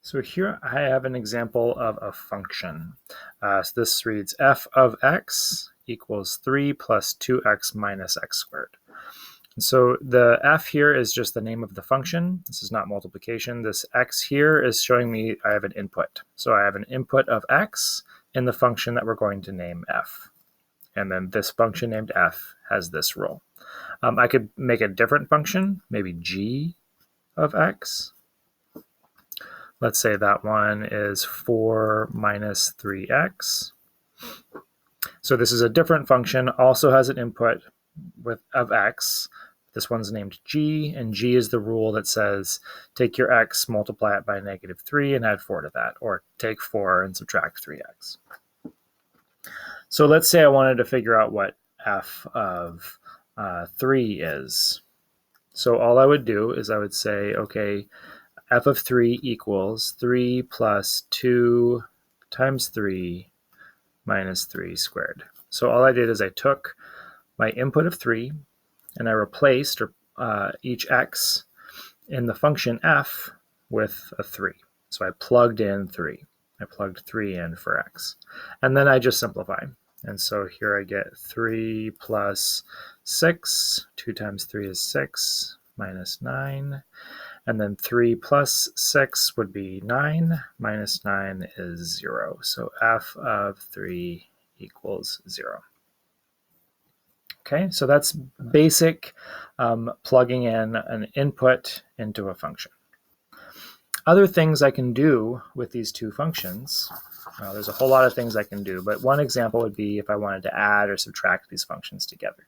So here I have an example of a function. So this reads f of x equals 3 plus 2x minus x squared. And so the f here is just the name of the function. This is not multiplication. This x here is showing me I have an input. So I have an input of x in the function that we're going to name f. And then this function named f has this rule. I could make a different function, maybe g of x. Let's say that one is 4 minus 3x. So this is a different function, also has an input of x. This one's named g, and g is the rule that says take your x, multiply it by -3, and add 4 to that, or take 4 and subtract 3x. So let's say I wanted to figure out what f of 3 is. So all I would do is I would say, okay, f of 3 equals 3 plus 2 times 3 minus 3 squared. So all I did is I took my input of 3 and I replaced each x in the function f with a 3. So I plugged in 3. I plugged 3 in for x. And then I just simplify. And so here I get 3 plus 6. 2 times 3 is 6 minus 9. And then 3 plus 6 would be 9, minus 9 is 0. So f of 3 equals 0. Okay, so that's basic plugging in an input into a function. Other things I can do with these two functions, there's a whole lot of things I can do, but one example would be if I wanted to add or subtract these functions together.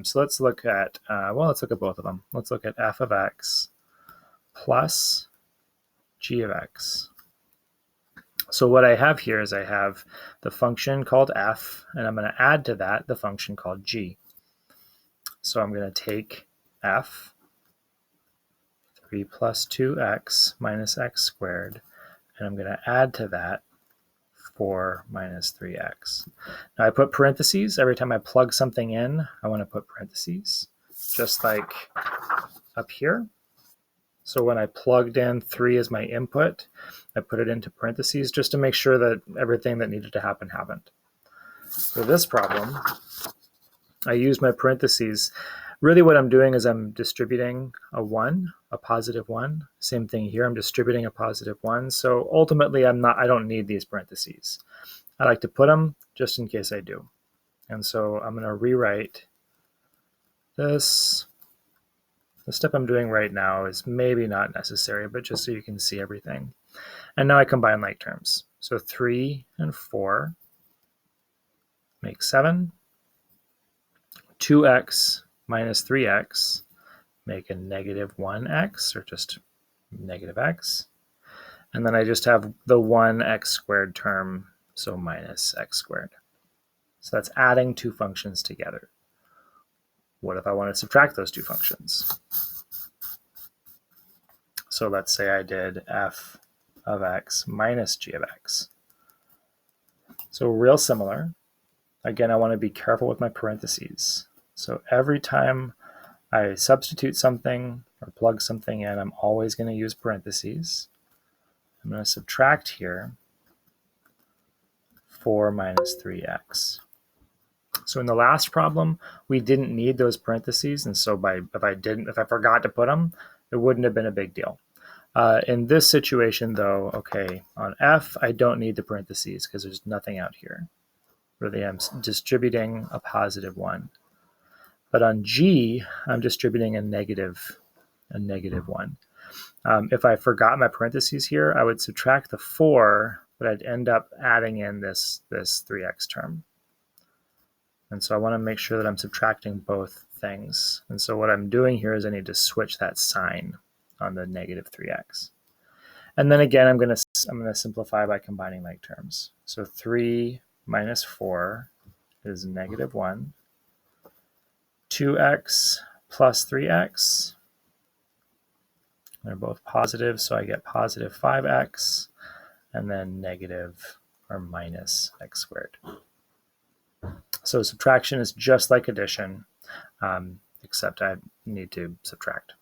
So let's look at, let's look at both of them. Let's look at f of x plus g of x. So what I have here is I have the function called f, and I'm going to add to that the function called g. So I'm going to take f, 3 plus 2x minus x squared, and I'm going to add to that 4 minus 3x. Now I put parentheses. Every time I plug something in, I want to put parentheses, just like up here. So when I plugged in 3 as my input, I put it into parentheses just to make sure that everything that needed to happen happened. For this problem, I use my parentheses. Really what I'm doing is I'm distributing a 1, a positive 1. Same thing here, I'm distributing a positive 1. So ultimately, I don't need these parentheses. I like to put them just in case I do. And so I'm going to rewrite this. The step I'm doing right now is maybe not necessary, but just so you can see everything. And now I combine like terms. So 3 and 4 make 7. 2x minus 3x make a negative 1x, or just negative x. And then I just have the 1x squared term, so minus x squared. So that's adding two functions together. What if I want to subtract those two functions? So let's say I did f of x minus g of x. So real similar. Again, I want to be careful with my parentheses. So every time I substitute something or plug something in, I'm always going to use parentheses. I'm going to subtract here 4 minus 3x. So in the last problem, we didn't need those parentheses, and so if I forgot to put them, it wouldn't have been a big deal. In this situation, though, okay, on f, I don't need the parentheses because there's nothing out here. Really, I'm distributing a positive 1. But on g, I'm distributing a negative 1. If I forgot my parentheses here, I would subtract the 4, but I'd end up adding in this 3x term. And so I want to make sure that I'm subtracting both things. And so what I'm doing here is I need to switch that sign on the negative 3x. And then again, I'm going to simplify by combining like terms. So 3 minus 4 is negative 1. 2x plus 3x. They're both positive, so I get positive 5x, and then negative or minus x squared. So subtraction is just like addition, except I need to subtract.